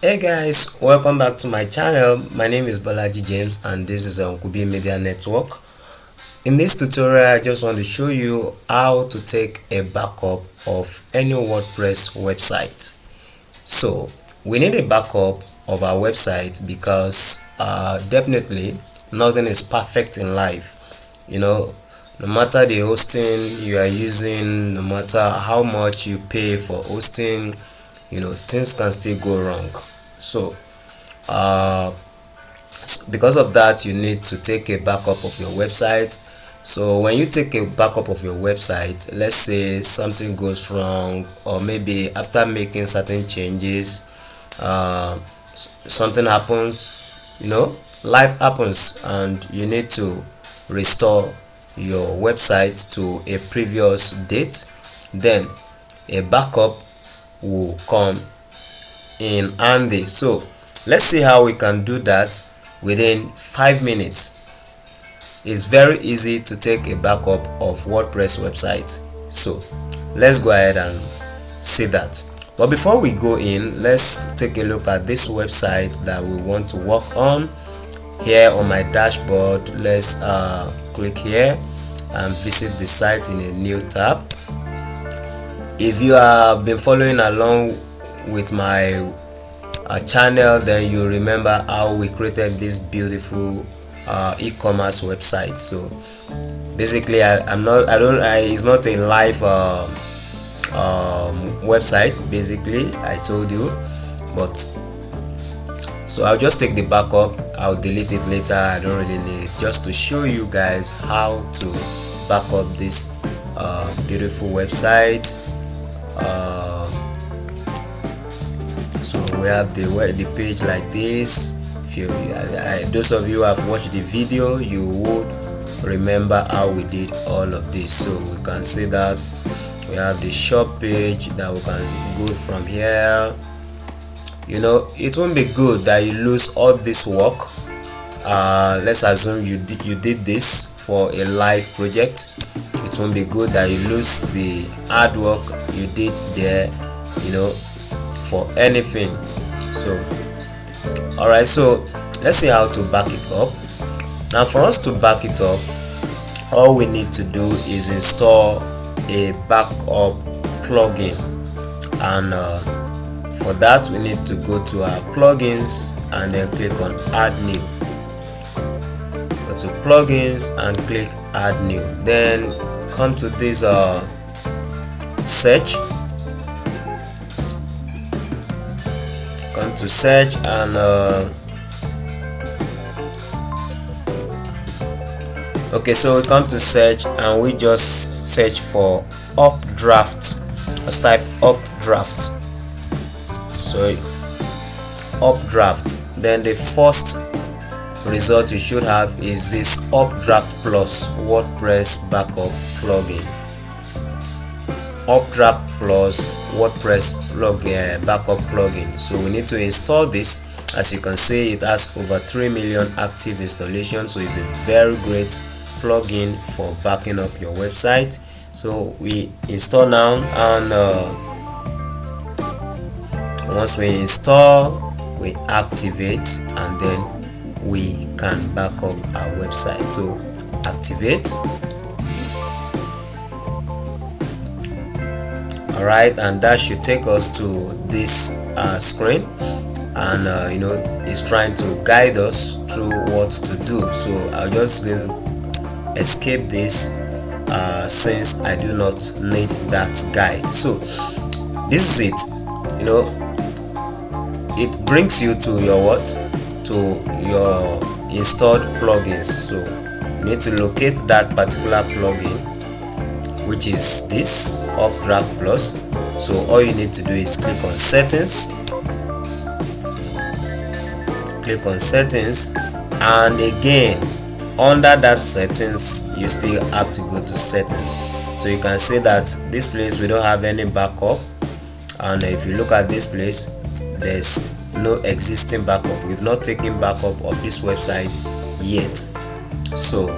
Hey guys, welcome back to my channel. My name is Balaji James and this is Kubi Media Network. In this tutorial, I just want to show you how to take a backup of any WordPress website. So we need a backup of our website because definitely nothing is perfect in life. No matter the hosting you are using, no matter how much you pay for hosting, things can still go wrong. So uh, because of that, you need to take a backup of your website. So when you take a backup of your website, let's say something goes wrong, or maybe after making certain changes, something happens, life happens, and you need to restore your website to a previous date, then a backup will come in handy. So let's see how we can do that within 5 minutes. It's very easy to take a backup of WordPress website. So let's go ahead and see that. But before we go in, let's take a look at this website that we want to work on. Here on my dashboard, let's click here and visit the site in a new tab. If you have been following along with my channel, then you remember how we created this beautiful e-commerce website. So basically, it's not a live website. Basically, I told you, but so I'll just take the backup. I'll delete it later. I don't really need it, just to show you guys how to back up this beautiful website. So we have the page like this. If you those of you who have watched the video, you would remember how we did all of this. So we can see that we have the shop page that we can go from here. It won't be good that you lose all this work. Let's assume you did this for a live project. It won't be good that you lose the hard work you did there, for anything. So alright, so let's see how to back it up. Now for us to back it up, all we need to do is install a backup plugin, and for that we need to go to our plugins and then click on add new. Go to plugins and click add new, then come to this search. Come to search and okay, so we come to search and we just search for updraft. Let's type updraft. So updraft, then the first result you should have is this updraftplus WordPress backup plugin. updraftplus WordPress backup plugin. So we need to install this. As you can see, it has over 3 million active installations, so it's a very great plugin for backing up your website. So we install now, and once we install, we activate, and then we can back up our website. So activate. Alright, and that should take us to this screen, and it's trying to guide us through what to do. So I'll just escape this since I do not need that guide. So this is it. It brings you to your installed plugins. So you need to locate that particular plugin, which is this updraftplus. So all you need to do is click on settings, and again under that settings you still have to go to settings. So you can see that this place we don't have any backup, and if you look at this place, there's no existing backup. We've not taken backup of this website yet. So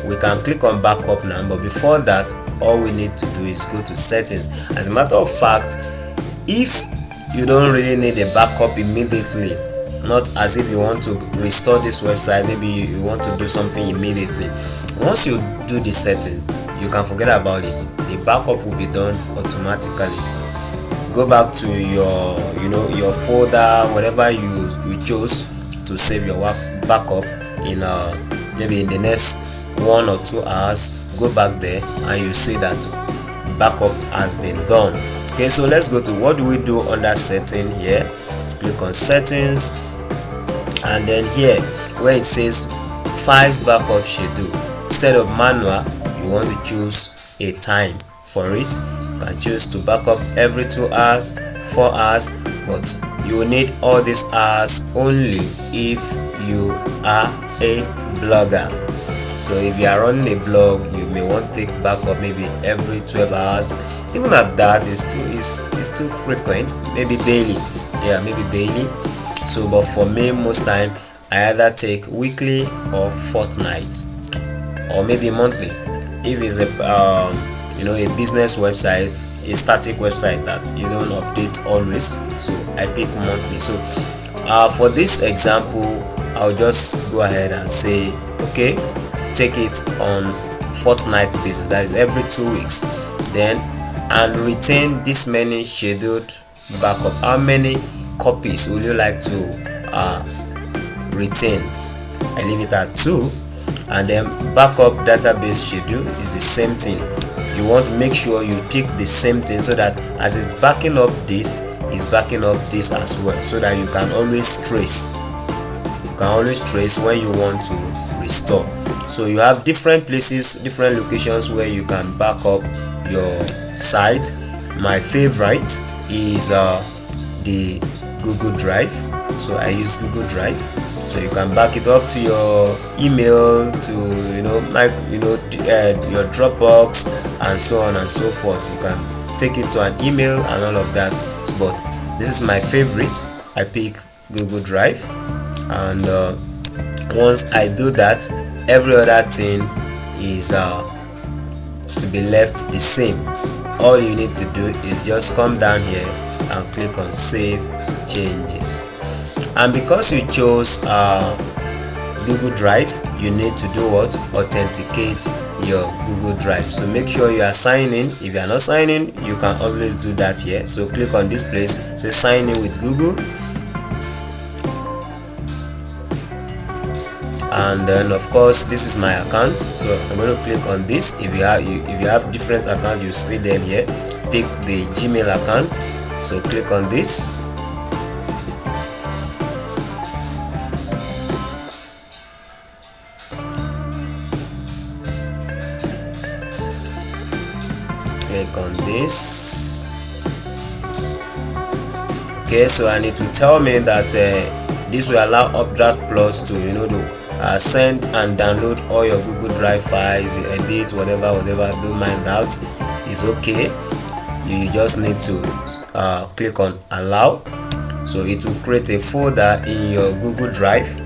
we can click on backup now, but before that, all we need to do is go to settings. As a matter of fact, if you don't really need a backup immediately, not as if you want to restore this website, maybe you want to do something immediately. Once you do the settings, you can forget about it. The backup will be done automatically. Go back to your your folder, whatever you chose to save your backup in maybe in the next 1 or 2 hours. Go back there and you see that backup has been done. Okay, so let's go to what do we do under setting here. Click on settings, and then here where it says files backup schedule, instead of manual you want to choose a time for it. You can choose to backup every 2 hours, 4 hours, but you will need all these hours only if you are a blogger. So if you are running a blog, you may want to take backup maybe every 12 hours. Even at that, it's too frequent, maybe daily. Yeah, maybe daily. So but for me, most time I either take weekly or fortnight, or maybe monthly if it's a a business website, a static website that you don't update always. So I pick monthly. So for this example, I'll just go ahead and say okay, take it on fortnight basis, that is every 2 weeks, then and retain this many scheduled backup. How many copies will you like to retain? I leave it at 2. And then backup database schedule is the same thing. You want to make sure you pick the same thing, so that as it's backing up this, it's backing up this as well, so that you can always trace. You can always trace when you want to restore. So you have different places, different locations where you can back up your site. My favorite is the Google Drive. So I use Google Drive. So you can back it up to your email, to your Dropbox, and so on and so forth. You can take it to an email and all of that. But this is my favorite. I pick Google Drive, and once I do that, every other thing is to be left the same. All you need to do is just come down here and click on Save Changes. And because you chose Google Drive, you need to do what? Authenticate your Google Drive. So make sure you are signing in. If you are not signing in, you can always do that here. So click on this place, say sign in with Google, and then of course this is my account. So I'm going to click on this. If you have different accounts, you see them here. Pick the Gmail account. So click on this. Click on this. Okay, so I need to tell me that this will allow updraftplus to send and download all your Google Drive files, you edit whatever, do mind that is okay. You just need to click on allow. So it will create a folder in your Google Drive,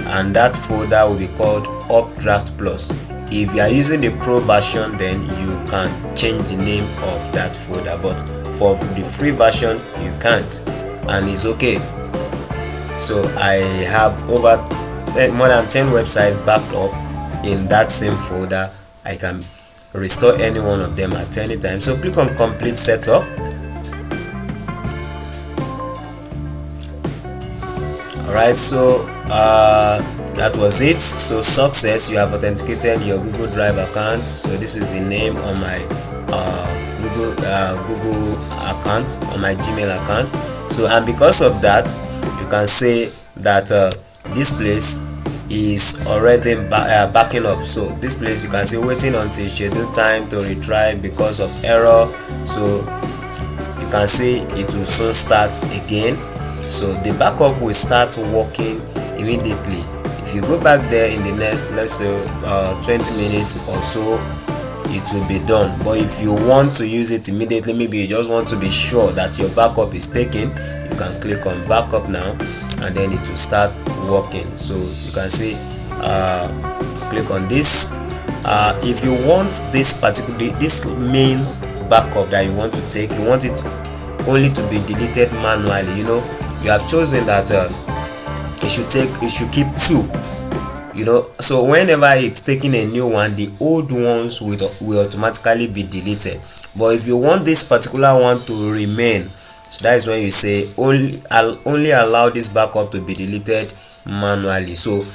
and that folder will be called updraftplus. If you are using the pro version, then you can change the name of that folder, but for the free version you can't, and it's okay. So I have more than 10 websites backed up in that same folder. I can restore any one of them at any time. So click on complete setup. Alright, so that was it. So success, you have authenticated your Google Drive account. So this is the name on my Google account, on my Gmail account. So and because of that, you can say that this place is already backing up. So this place you can say waiting until scheduled time to retry because of error. So you can see it will soon start again. So the backup will start working immediately. If you go back there in the next, let's say 20 minutes or so, it will be done. But if you want to use it immediately, maybe you just want to be sure that your backup is taken, you can click on backup now, and then it will start working. So you can see click on this. If you want this main backup that you want to take, you want it only to be deleted manually. You have chosen that it should keep two. So whenever it's taking a new one, the old ones will automatically be deleted. But if you want this particular one to remain, so that is when you say only allow this backup to be deleted manually. So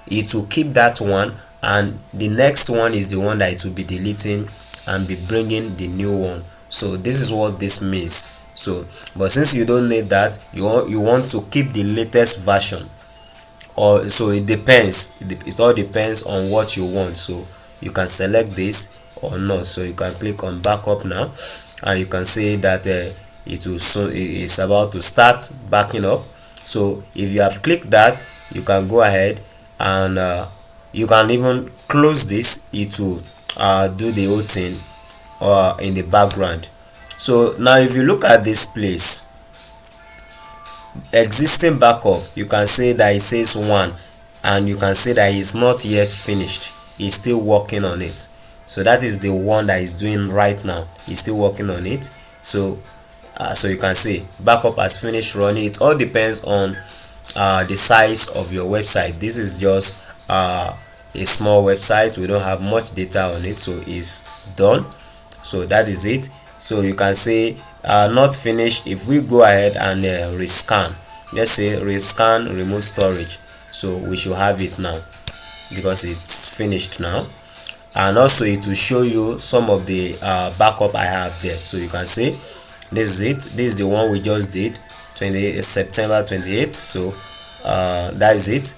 it will keep that one, and the next one is the one that it will be deleting and be bringing the new one. So this is what this means. So but since you don't need that, you want to keep the latest version, or so it depends. It all depends on what you want. So you can select this or not. So you can click on backup now, and you can say that it will soon, it's about to start backing up. So if you have clicked that, you can go ahead and you can even close this. It will do the whole thing in the background. So now if you look at this place, existing backup, you can say that it says 1, and you can say that it's not yet finished, he's still working on it. So that is the one that is doing right now, he's still working on it. So so you can say backup has finished running. It all depends on the size of your website. This is just a small website, we don't have much data on it, so it's done. So that is it. So you can say not finished. If we go ahead and rescan, let's say rescan remote storage, so we should have it now because it's finished now. And also it will show you some of the backup I have there. So you can say this is it. This is the one we just did, September 28th. So that is it.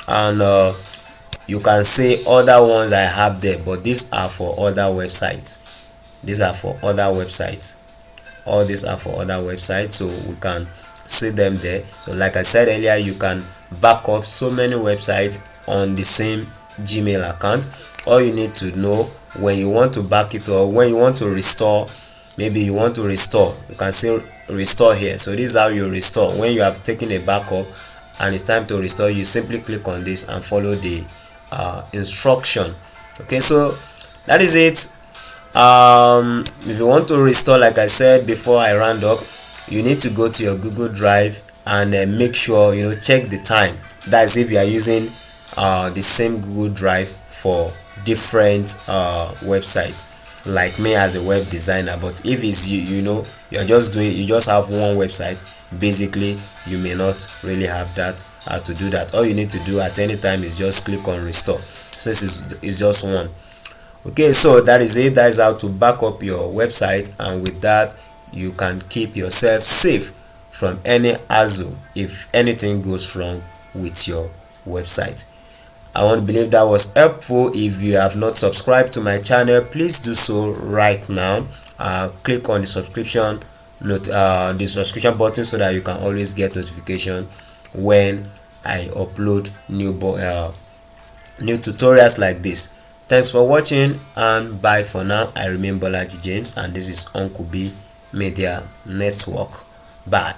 And you can say other ones I have there, but these are for other websites. These are for other websites. All these are for other websites, so we can see them there. So like I said earlier, you can back up so many websites on the same Gmail account. All you need to know, when you want to back it, or when you want to restore, maybe you want to restore, you can say restore here. So this is how you restore. When you have taken a backup and it's time to restore, you simply click on this and follow the instruction. Okay, so that is it. If you want to restore, like I said before I round up, you need to go to your Google Drive and make sure check the time. That's if you are using the same Google Drive for different websites, like me as a web designer. But if it's you just have one website, basically you may not really have that to do that. All you need to do at any time is just click on restore, since it's just one. Okay, so that is it. That is how to back up your website, and with that you can keep yourself safe from any hassle if anything goes wrong with your website. I want to believe that was helpful. If you have not subscribed to my channel, please do so right now. Click on the subscription button so that you can always get notification when I upload new tutorials like this. Thanks for watching, and bye for now. I remain Bolaji James, and this is Uncle B Media Network. Bye.